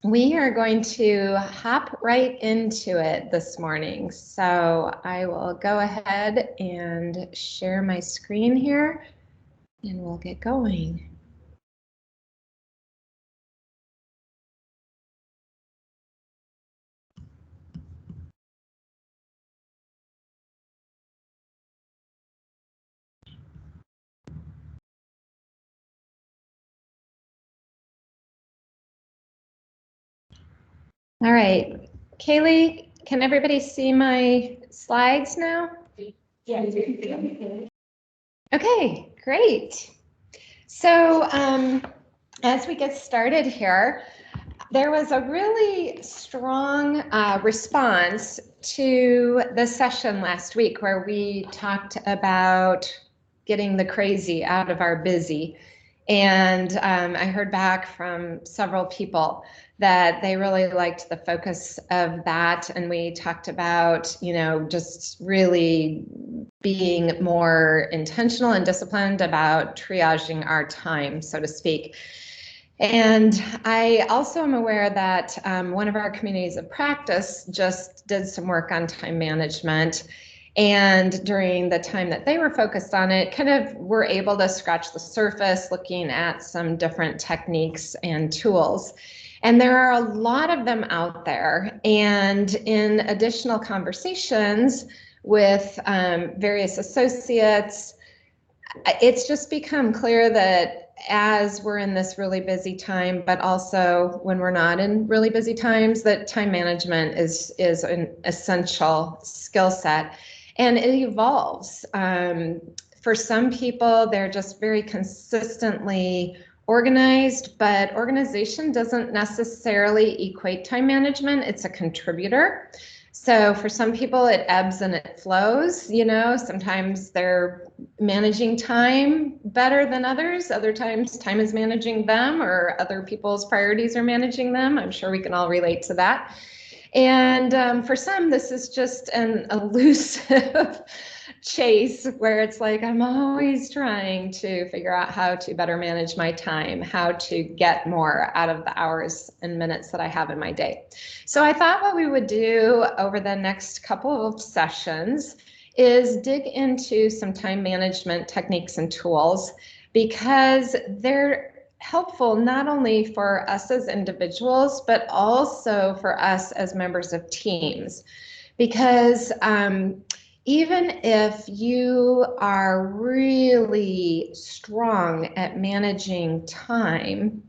we are going to hop right into it this morning. So I will go ahead and share my screen here and we'll get going. All right, Kaylee, can everybody see my slides now? Yeah. Okay, great. So as we get started here, there was a really strong response to the session last week where we talked about getting the crazy out of our busy. And I heard back from several people that they really liked the focus of that. And we talked about, just really being more intentional and disciplined about triaging our time, so to speak. And I also am aware that one of our communities of practice just did some work on time management. And during the time that they were focused on it, kind of were able to scratch the surface looking at some different techniques and tools. And there are a lot of them out there. And in additional conversations with various associates, it's just become clear that as we're in this really busy time, but also when we're not in really busy times, that time management is an essential skill set. And it evolves. For some people, they're just very consistently organized, but organization doesn't necessarily equate time management. It's a contributor. So for some people, it ebbs and it flows. Sometimes they're managing time better than others. Other times, time is managing them, or other people's priorities are managing them. I'm sure we can all relate to that. And for some, this is just an elusive chase where it's like, I'm always trying to figure out how to better manage my time, how to get more out of the hours and minutes that I have in my day. So I thought what we would do over the next couple of sessions is dig into some time management techniques and tools, because they're helpful not only for us as individuals, but also for us as members of teams. Because even if you are really strong at managing time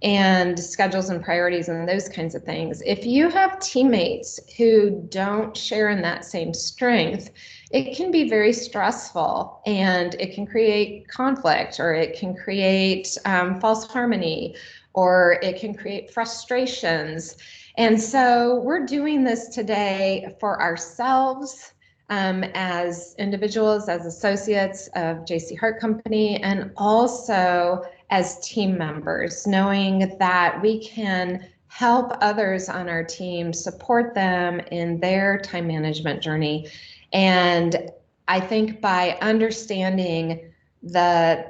and schedules and priorities and those kinds of things, if you have teammates who don't share in that same strength, it can be very stressful, and it can create conflict, or it can create false harmony, or it can create frustrations. And so we're doing this today for ourselves, as individuals, as associates of J.C. Hart Company, and also as team members, knowing that we can help others on our team, support them in their time management journey. And I think by understanding the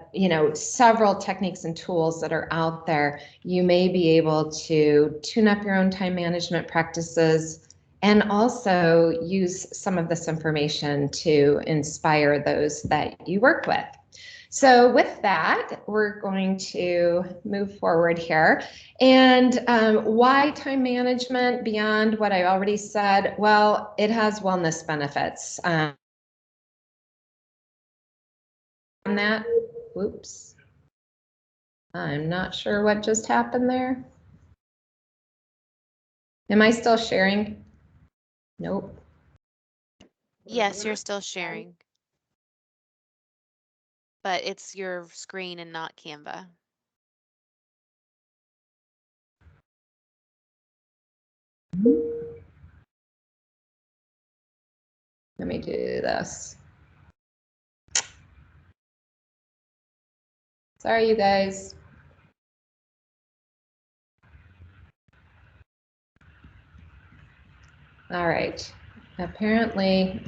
several techniques and tools that are out there, you may be able to tune up your own time management practices and also use some of this information to inspire those that you work with. So with that, we're going to move forward here. And why time management beyond what I already said? Well, it has wellness benefits. That, whoops, I'm not sure what just happened there. Am I still sharing? Nope. Yes, you're still sharing, but it's your screen and not Canva. Let me do this. Sorry, you guys. All right. Apparently,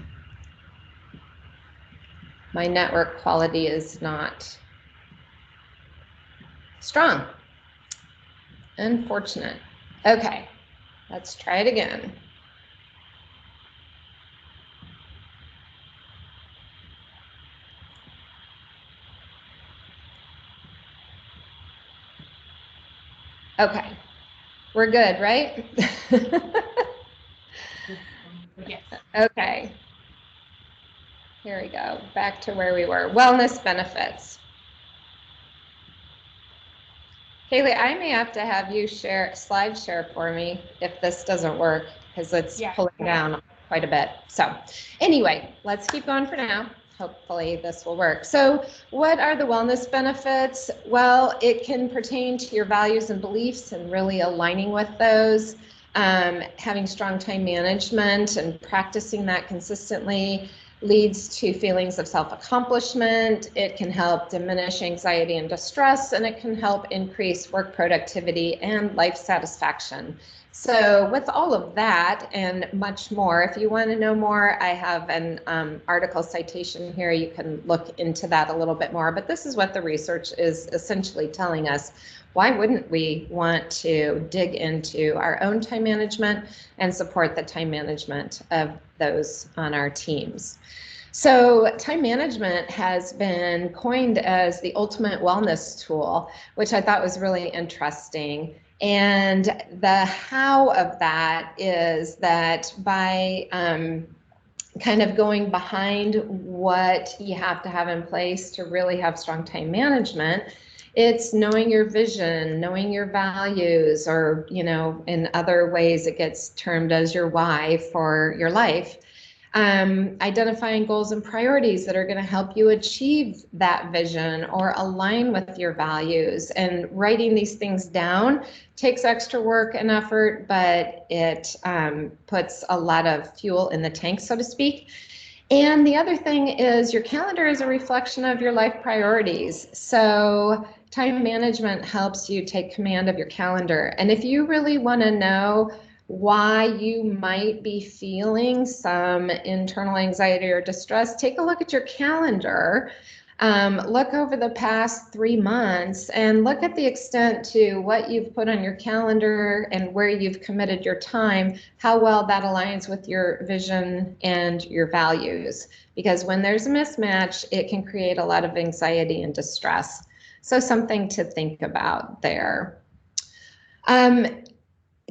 my network quality is not strong. Unfortunate. Okay, let's try it again. Okay, we're good, right? Yes. Okay. Here we go, back to where we were. Wellness benefits. Kaylee, I may have to have you slide share for me if this doesn't work, because it's pulling down quite a bit. So anyway, let's keep going for now. Hopefully this will work. So what are the wellness benefits? Well, it can pertain to your values and beliefs and really aligning with those, having strong time management and practicing that consistently leads to feelings of self-accomplishment. It can help diminish anxiety and distress, and it can help increase work productivity and life satisfaction. So with all of that and much more, if you want to know more, I have an article citation here. You can look into that a little bit more, but this is what the research is essentially telling us. Why wouldn't we want to dig into our own time management and support the time management of those on our teams? So time management has been coined as the ultimate wellness tool, which I thought was really interesting. And the how of that is that by kind of going behind what you have to have in place to really have strong time management, it's knowing your vision, knowing your values, or, in other ways it gets termed as your why for your life. Identifying goals and priorities that are going to help you achieve that vision or align with your values, and writing these things down takes extra work and effort, but it puts a lot of fuel in the tank, so to speak. And the other thing is your calendar is a reflection of your life priorities. So time management helps you take command of your calendar. And if you really want to know why you might be feeling some internal anxiety or distress, take a look at your calendar. Look over the past 3 months and look at the extent to what you've put on your calendar and where you've committed your time, how well that aligns with your vision and your values. Because when there's a mismatch, it can create a lot of anxiety and distress. So something to think about there.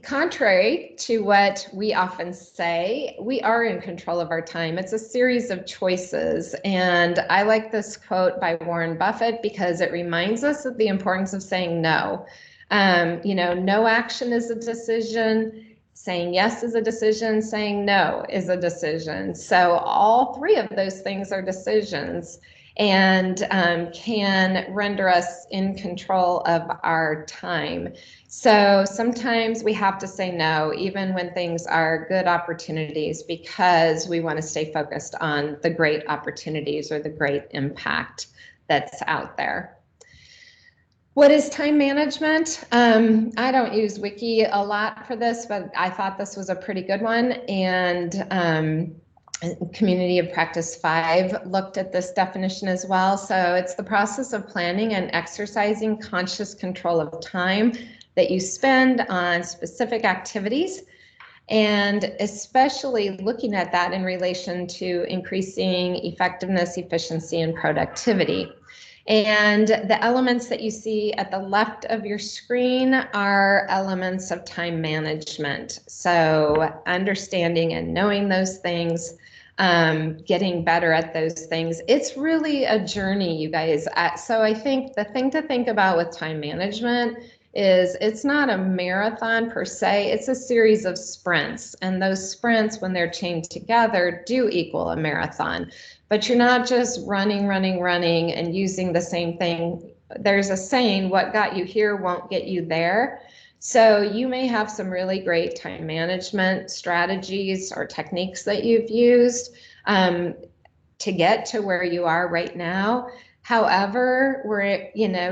Contrary to what we often say, we are in control of our time. It's a series of choices. And I like this quote by Warren Buffett because it reminds us of the importance of saying no. No action is a decision. Saying yes is a decision. Saying no is a decision. So all three of those things are decisions, and can render us in control of our time. So sometimes we have to say no, even when things are good opportunities, because we want to stay focused on the great opportunities or the great impact that's out there. What is time management? I don't use Wiki a lot for this, but I thought this was a pretty good one. And Community of Practice 5 looked at this definition as well. So it's the process of planning and exercising conscious control of time that you spend on specific activities, and especially looking at that in relation to increasing effectiveness, efficiency, and productivity. And the elements that you see at the left of your screen are elements of time management. So understanding and knowing those things, getting better at those things. It's really a journey, you guys. So I think the thing to think about with time management is it's not a marathon per se, it's a series of sprints. And those sprints, when they're chained together, do equal a marathon. But you're not just running and using the same thing. There's a saying, what got you here won't get you there. So you may have some really great time management strategies or techniques that you've used to get to where you are right now. However,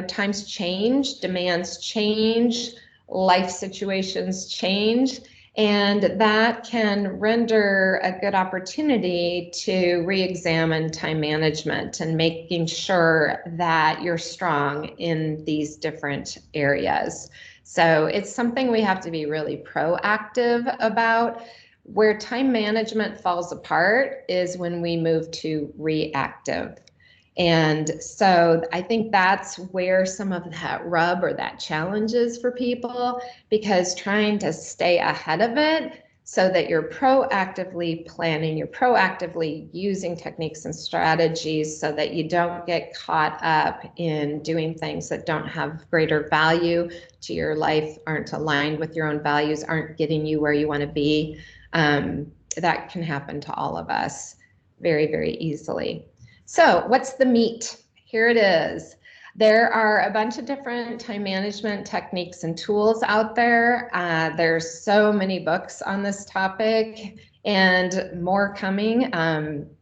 times change, demands change, life situations change, and that can render a good opportunity to re-examine time management and making sure that you're strong in these different areas. So it's something we have to be really proactive about. Where time management falls apart is when we move to reactive. And so I think that's where some of that rub or that challenge is for people, because trying to stay ahead of it so that you're proactively planning, you're proactively using techniques and strategies so that you don't get caught up in doing things that don't have greater value to your life, aren't aligned with your own values, aren't getting you where you want to be. That can happen to all of us very, very easily. So what's the meat? Here it is. There are a bunch of different time management techniques and tools out there. There's so many books on this topic and more coming.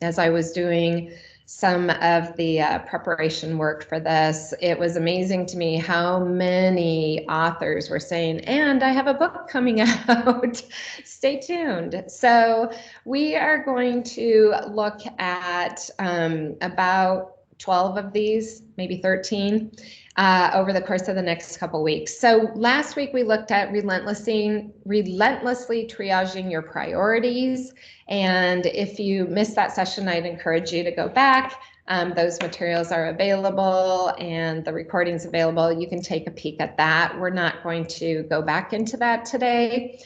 As I was doing some of the preparation work for this, it was amazing to me how many authors were saying, and I have a book coming out. Stay tuned. So we are going to look at about 12 of these, maybe 13, over the course of the next couple weeks. So last week we looked at relentlessly triaging your priorities. And if you missed that session, I'd encourage you to go back. Those materials are available and the recording's available. You can take a peek at that. We're not going to go back into that today.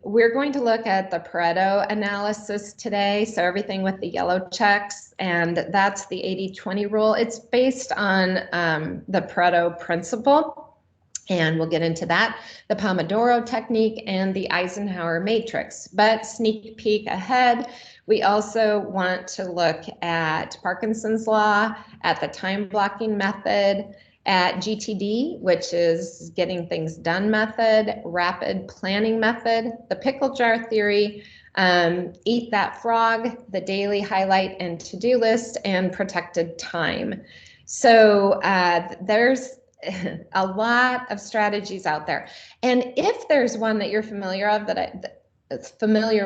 We're going to look at the Pareto analysis today. So everything with the yellow checks, and that's the 80-20 rule. It's based on the Pareto principle, and we'll get into that, the Pomodoro technique and the Eisenhower matrix. But sneak peek ahead, we also want to look at Parkinson's law, at the time blocking method, at GTD, which is getting things done method, rapid planning method, the pickle jar theory, eat that frog, the daily highlight and to-do list, and protected time. So there's a lot of strategies out there. And if there's one that you're familiar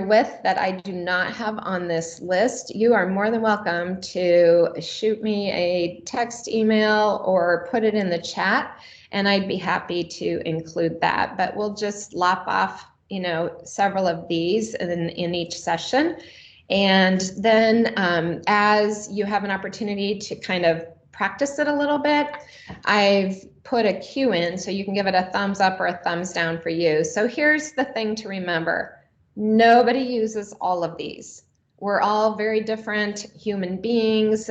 with that I do not have on this list, you are more than welcome to shoot me a text, email, or put it in the chat, and I'd be happy to include that. But we'll just lop off, several of these in each session. And then as you have an opportunity to kind of practice it a little bit, I've put a cue in so you can give it a thumbs up or a thumbs down for you. So here's the thing to remember. Nobody uses all of these. We're all very different human beings,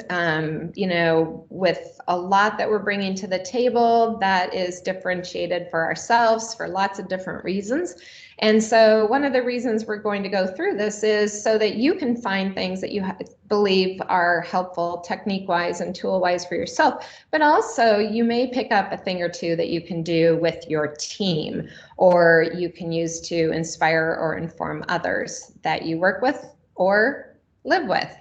with a lot that we're bringing to the table that is differentiated for ourselves for lots of different reasons. And so one of the reasons we're going to go through this is so that you can find things that you believe are helpful technique-wise and tool-wise for yourself, but also you may pick up a thing or two that you can do with your team, or you can use to inspire or inform others that you work with or live with.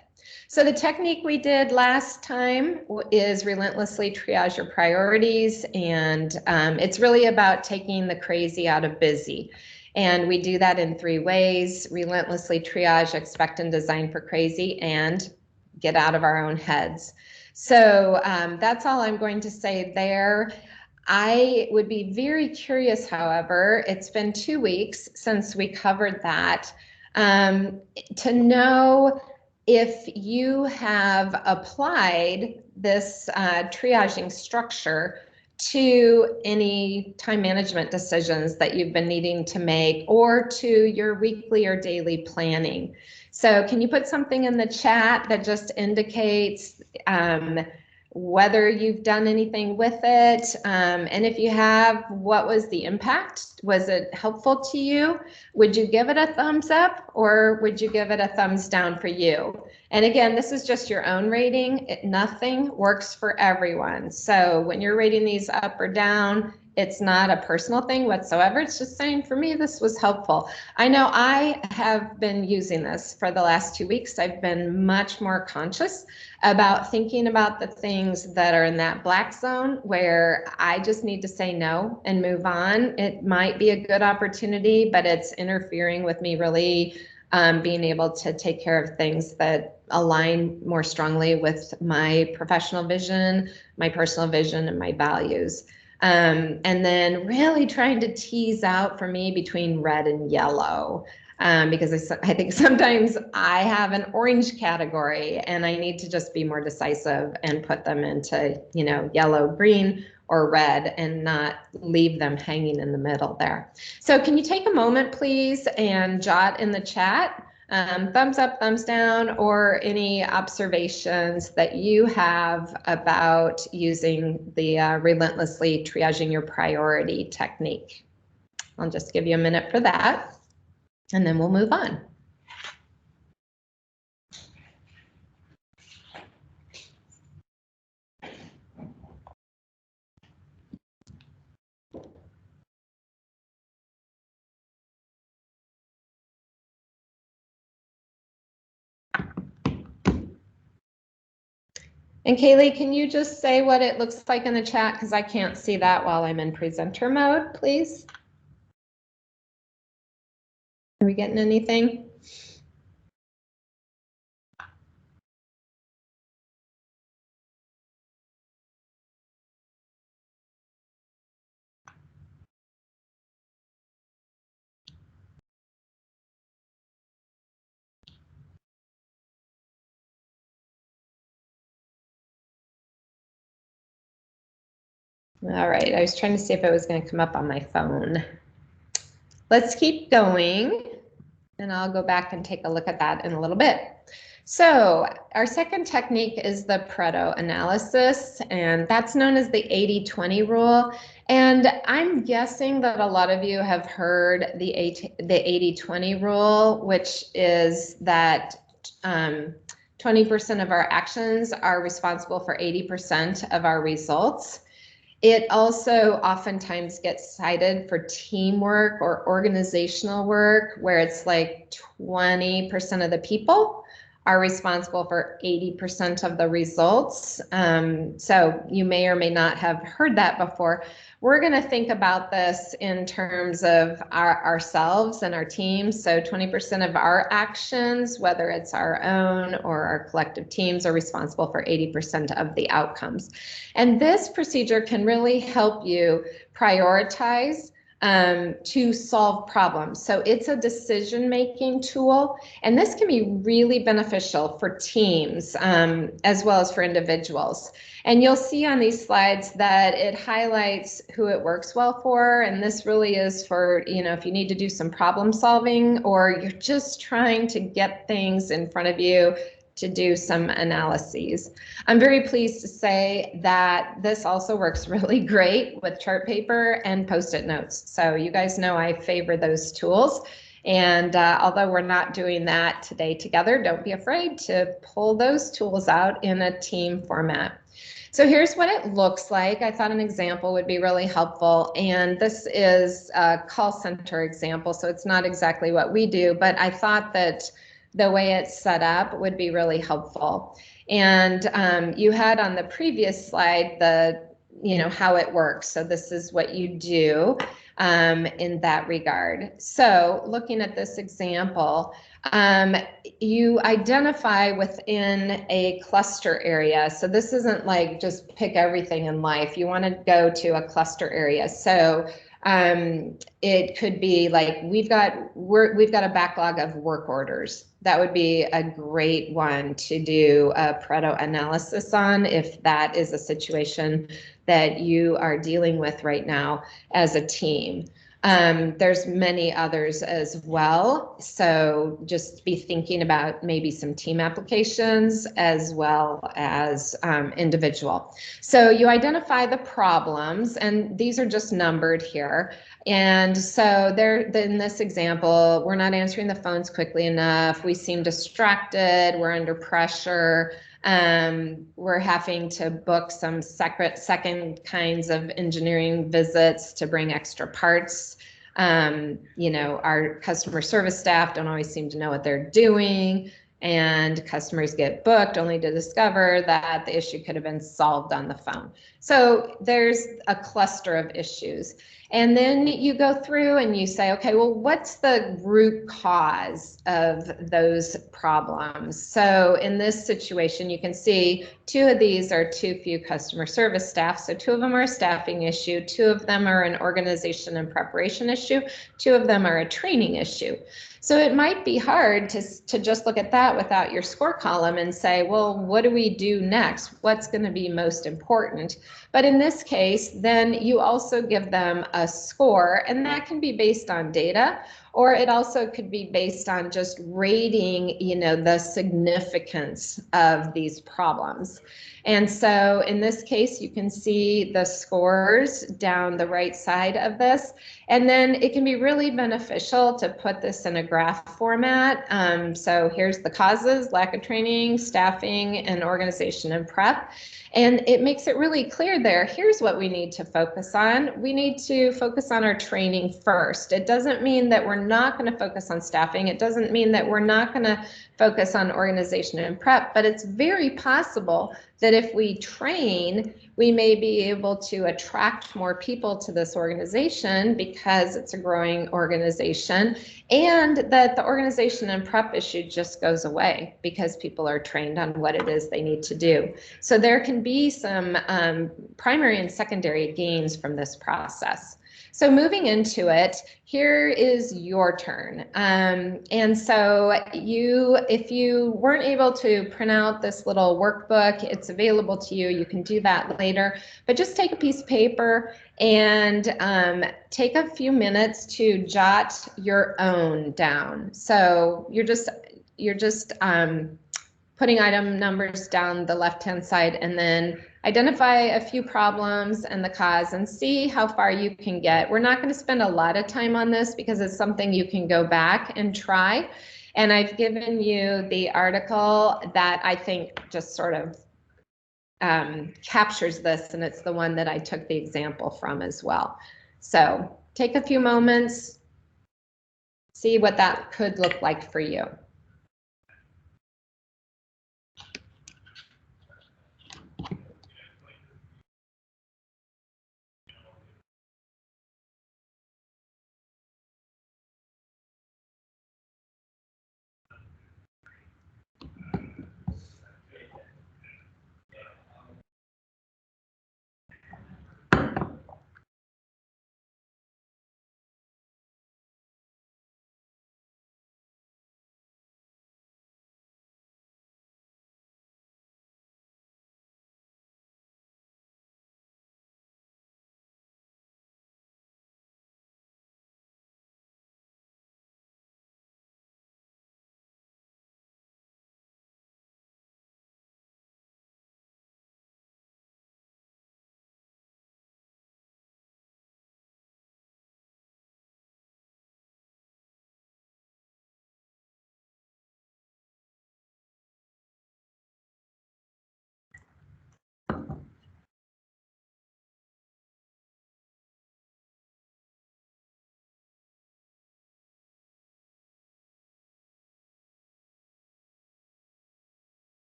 So the technique we did last time is relentlessly triage your priorities, and it's really about taking the crazy out of busy. And we do that in 3 ways: relentlessly triage, expect and design for crazy, and get out of our own heads. So that's all I'm going to say there. I would be very curious, however, it's been 2 weeks since we covered that, to know if you have applied this triaging structure to any time management decisions that you've been needing to make, or to your weekly or daily planning. So can you put something in the chat that just indicates whether you've done anything with it, and if you have, what was the impact? Was it helpful to you? Would you give it a thumbs up, or would you give it a thumbs down for you? And again, this is just your own rating. Nothing works for everyone. So when you're rating these up or down, it's not a personal thing whatsoever. It's just saying, for me, this was helpful. I know I have been using this for the last 2 weeks. I've been much more conscious about thinking about the things that are in that black zone where I just need to say no and move on. It might be a good opportunity, but it's interfering with me really being able to take care of things that align more strongly with my professional vision, my personal vision, and my values. And then really trying to tease out for me between red and yellow. Because I think sometimes I have an orange category and I need to just be more decisive and put them into, yellow, green, or red and not leave them hanging in the middle there. So can you take a moment, please, and jot in the chat thumbs up, thumbs down, or any observations that you have about using the relentlessly triaging your priority technique. I'll just give you a minute for that, and then we'll move on. And Kaylee, can you just say what it looks like in the chat? Because I can't see that while I'm in presenter mode, please. Are we getting anything? All right, I was trying to see if it was going to come up on my phone. Let's keep going, and I'll go back and take a look at that in a little bit. So our second technique is the Pareto analysis, and that's known as the 80-20 rule. And I'm guessing that a lot of you have heard the 80-20 rule, which is that 20% of our actions are responsible for 80% of our results. It also oftentimes gets cited for teamwork or organizational work, where it's like 20% of the people are responsible for 80% of the results. So you may or may not have heard that before. We're going to think about this in terms of ourselves and our teams. So 20% of our actions, whether it's our own or our collective teams, are responsible for 80% of the outcomes. And this procedure can really help you prioritize to solve problems. So it's a decision-making tool, and this can be really beneficial for teams as well as for individuals. And you'll see on these slides that it highlights who it works well for, and this really is for, if you need to do some problem solving or you're just trying to get things in front of you to do some analyses. I'm very pleased to say that this also works really great with chart paper and Post-it notes. So you guys know I favor those tools. And although we're not doing that today together, don't be afraid to pull those tools out in a team format. So here's what it looks like. I thought an example would be really helpful. And this is a call center example, so it's not exactly what we do, but I thought that the way it's set up would be really helpful. And you had on the previous slide how it works. So this is what you do in that regard. So looking at this example, you identify within a cluster area. So this isn't like just pick everything in life. You want to go to a cluster area. So it could be like we've got a backlog of work orders. That would be a great one to do a Pareto analysis on if that is a situation that you are dealing with right now as a team. There's many others as well. So just be thinking about maybe some team applications as well as individual. So you identify the problems, and these are just numbered here. And so in this example, we're not answering the phones quickly enough. We seem distracted. We're under pressure. We're having to book some second kinds of engineering visits to bring extra parts. Our customer service staff don't always seem to know what they're doing, and customers get booked only to discover that the issue could have been solved on the phone. So there's a cluster of issues. And then you go through and you say, okay, well, what's the root cause of those problems? So in this situation, you can see 2 of these are too few customer service staff. So 2 of them are a staffing issue, 2 of them are an organization and preparation issue, 2 of them are a training issue. So it might be hard to just look at that without your score column and say, well, what do we do next? What's going to be most important? But in this case, then you also give them a score, and that can be based on data, or it also could be based on just rating, the significance of these problems. And so in this case, you can see the scores down the right side of this. And then it can be really beneficial to put this in a graph format. So here's the causes: lack of training, staffing, and organization and prep. And it makes it really clear there. Here's what we need to focus on. We need to focus on our training first. It doesn't mean that we're not going to focus on staffing. It doesn't mean that we're not going to focus on organization and prep, but it's very possible that if we train, we may be able to attract more people to this organization because it's a growing organization, and that the organization and prep issue just goes away because people are trained on what it is they need to do. So there can be some primary and secondary gains from this process. So moving into it, here is your turn. And so if you weren't able to print out this little workbook, it's available to you. You can do that later, but just take a piece of paper and take a few minutes to jot your own down. So you're just putting item numbers down the left-hand side, and then identify a few problems and the cause and see how far you can get. We're not going to spend a lot of time on this because it's something you can go back and try. And I've given you the article that I think just sort of captures this, and it's the one that I took the example from as well. So take a few moments, see what that could look like for you.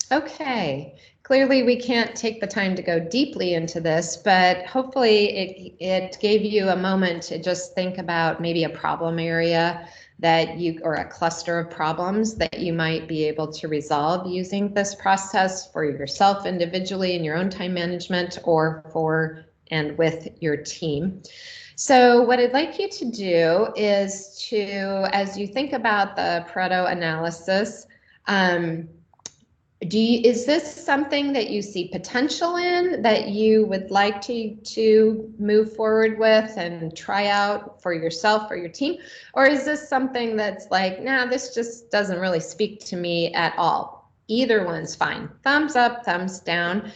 Okay, clearly we can't take the time to go deeply into this, but hopefully it gave you a moment to just think about maybe a problem area or a cluster of problems that you might be able to resolve using this process for yourself individually in your own time management, or for and with your team. So what I'd like you to do is as you think about the Pareto analysis, is this something that you see potential in, that you would like to move forward with and try out for yourself or your team? Or is this something that's like, nah, this just doesn't really speak to me at all? Either one's fine. Thumbs up, thumbs down.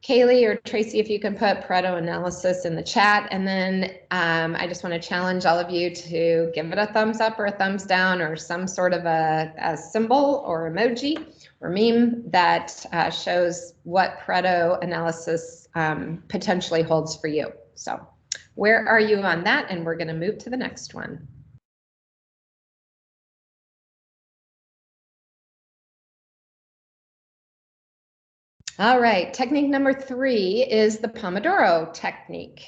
Kaylee or Tracy, if you can put Pareto analysis in the chat, and then I just want to challenge all of you to give it a thumbs up or a thumbs down or some sort of a symbol or emoji or meme that shows what Pareto analysis potentially holds for you. So where are you on that? And we're going to move to the next one. All right, technique number 3 is the Pomodoro technique.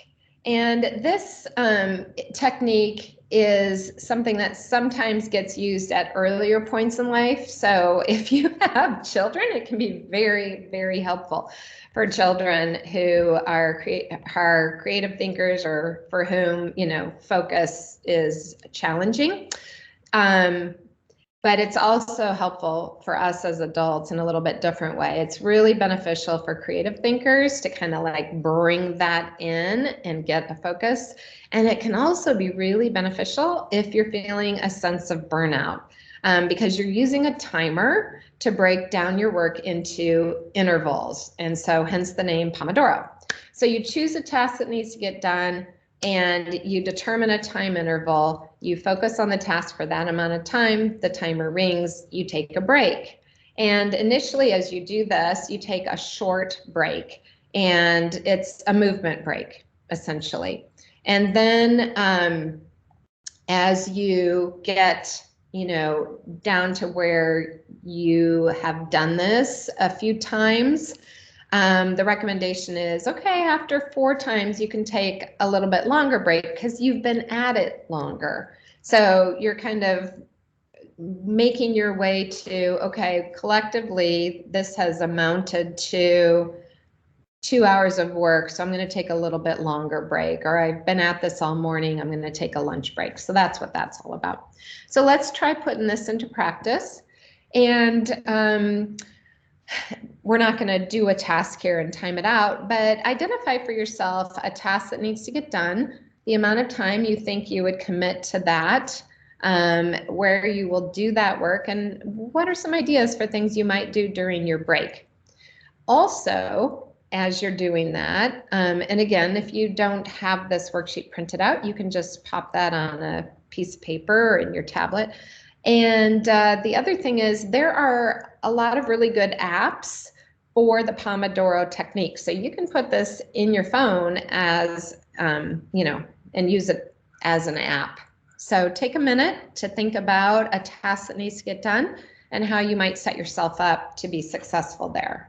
And this technique is something that sometimes gets used at earlier points in life. So if you have children, it can be very, very helpful for children who are creative thinkers or for whom, you know, focus is challenging. But it's also helpful for us as adults in a little bit different way. It's really beneficial for creative thinkers to kind of like bring that in and get a focus. And it can also be really beneficial if you're feeling a sense of burnout because you're using a timer to break down your work into intervals. And so hence the name Pomodoro. So you choose a task that needs to get done and you determine a time interval, you focus on the task for that amount of time, the timer rings, you take a break. And initially, as you do this, you take a short break, and it's a movement break, essentially. And then as you get, you know, down to where you have done this a few times, the recommendation is, okay, after 4 times, you can take a little bit longer break because you've been at it longer. So you're kind of making your way to, okay, collectively, this has amounted to 2 hours of work. So I'm going to take a little bit longer break, or I've been at this all morning. I'm going to take a lunch break. So that's what that's all about. So let's try putting this into practice. And we're not going to do a task here and time it out, but identify for yourself a task that needs to get done, the amount of time you think you would commit to that, where you will do that work, and what are some ideas for things you might do during your break. Also, as you're doing that, and again, if you don't have this worksheet printed out, you can just pop that on a piece of paper or in your tablet. And the other thing is there are a lot of really good apps for the Pomodoro technique. So you can put this in your phone as, you know, and use it as an app. So take a minute to think about a task that needs to get done and how you might set yourself up to be successful there.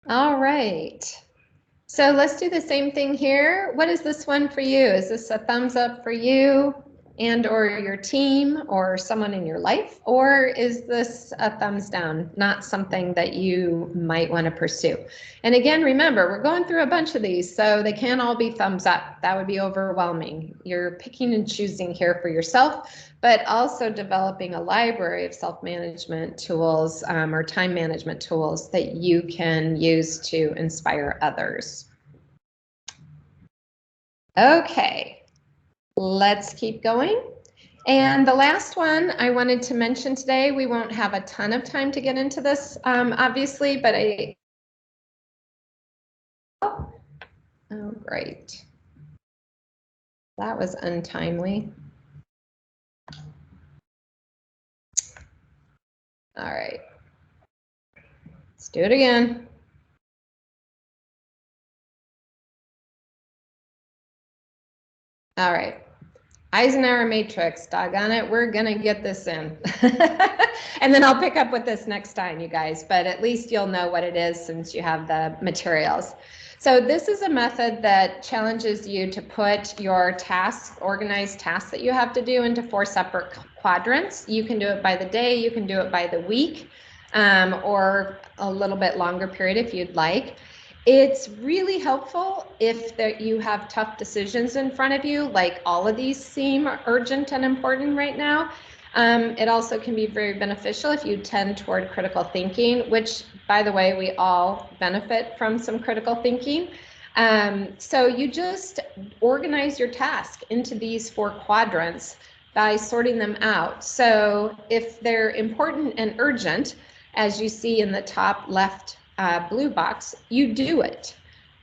All right. So let's do the same thing here. What is this one for you? Is this a thumbs up for you and or your team or someone in your life? Or is this a thumbs down, not something that you might want to pursue? And again, remember, we're going through a bunch of these, so they can't all be thumbs up. That would be overwhelming. You're picking and choosing here for yourself, but also developing a library of self-management tools or time management tools that you can use to inspire others. Okay, let's keep going. And the last one I wanted to mention today, we won't have a ton of time to get into this, obviously, but oh, great. That was untimely. All right, let's do it again. All right, Eisenhower matrix, doggone it, we're gonna get this in. And then I'll pick up with this next time, you guys, but at least you'll know what it is since you have the materials. So this is a method that challenges you to put your tasks, organized tasks that you have to do, into 4 separate quadrants. You can do it by the day, you can do it by the week, or a little bit longer period if you'd like. It's really helpful if you have tough decisions in front of you, like all of these seem urgent and important right now. It also can be very beneficial if you tend toward critical thinking, which, by the way, we all benefit from some critical thinking. So you just organize your task into these 4 quadrants by sorting them out. So if they're important and urgent, as you see in the top left blue box, you do it.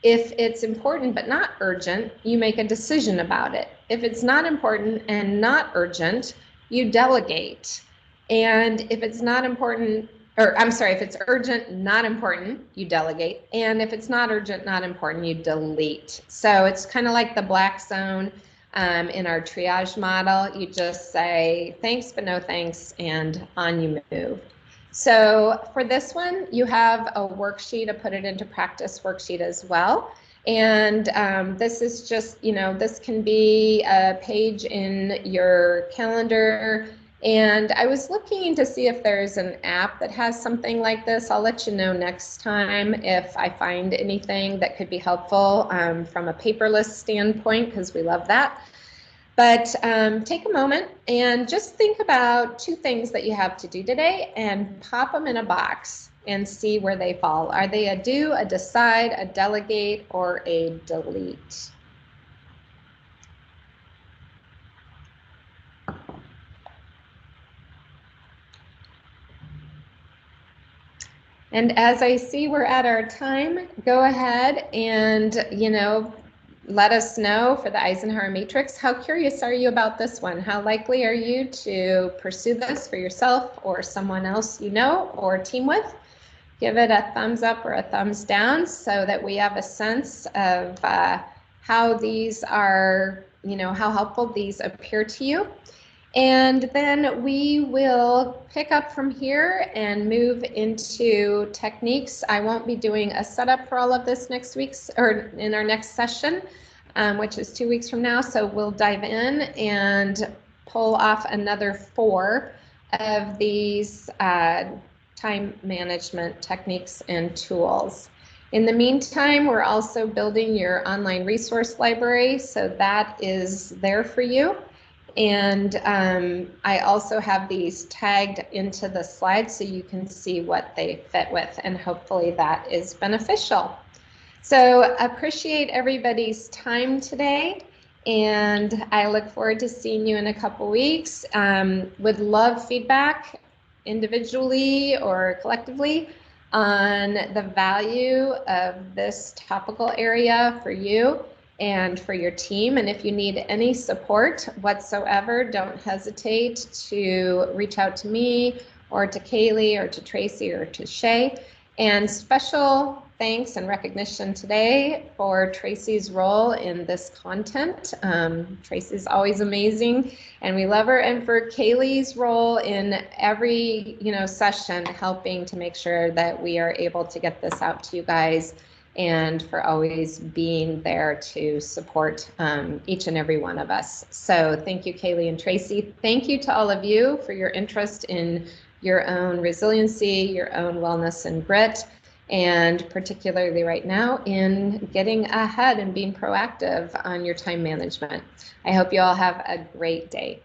If it's important but not urgent, you make a decision about it. If it's not important and not urgent, you delegate. And if it's not important, or I'm sorry, if it's urgent, not important, you delegate. And if it's not urgent, not important, you delete. So it's kind of like the black zone in our triage model. You just say thanks but no thanks, and on you move. So for this one, you have a worksheet, a put it into practice worksheet as well. And this is just, this can be a page in your calendar. And I was looking to see if there's an app that has something like this. I'll let you know next time if I find anything that could be helpful from a paperless standpoint, because we love that. But take a moment and just think about 2 things that you have to do today and pop them in a box and see where they fall. Are they a do, a decide, a delegate, or a delete? And as I see we're at our time, go ahead and, let us know for the Eisenhower matrix. How curious are you about this one? How likely are you to pursue this for yourself or someone else you know or team with? Give it a thumbs up or a thumbs down so that we have a sense of how these are, how helpful these appear to you. And then we will pick up from here and move into techniques. I won't be doing a setup for all of this next week's or in our next session, which is 2 weeks from now. So we'll dive in and pull off another 4 of these time management techniques and tools. In the meantime, we're also building your online resource library, so that is there for you. And I also have these tagged into the slides so you can see what they fit with, and hopefully that is beneficial. So appreciate everybody's time today, and I look forward to seeing you in a couple weeks. Would love feedback individually or collectively on the value of this topical area for you and for your team. And if you need any support whatsoever, don't hesitate to reach out to me or to Kaylee or to Tracy or to Shay. And special thanks and recognition today for Tracy's role in this content. Tracy's always amazing and we love her. And for Kaylee's role in every session, helping to make sure that we are able to get this out to you guys, and for always being there to support each and every one of us. So thank you, Kaylee and Tracy. Thank you to all of you for your interest in your own resiliency, your own wellness and grit, and particularly right now in getting ahead and being proactive on your time management. I hope you all have a great day.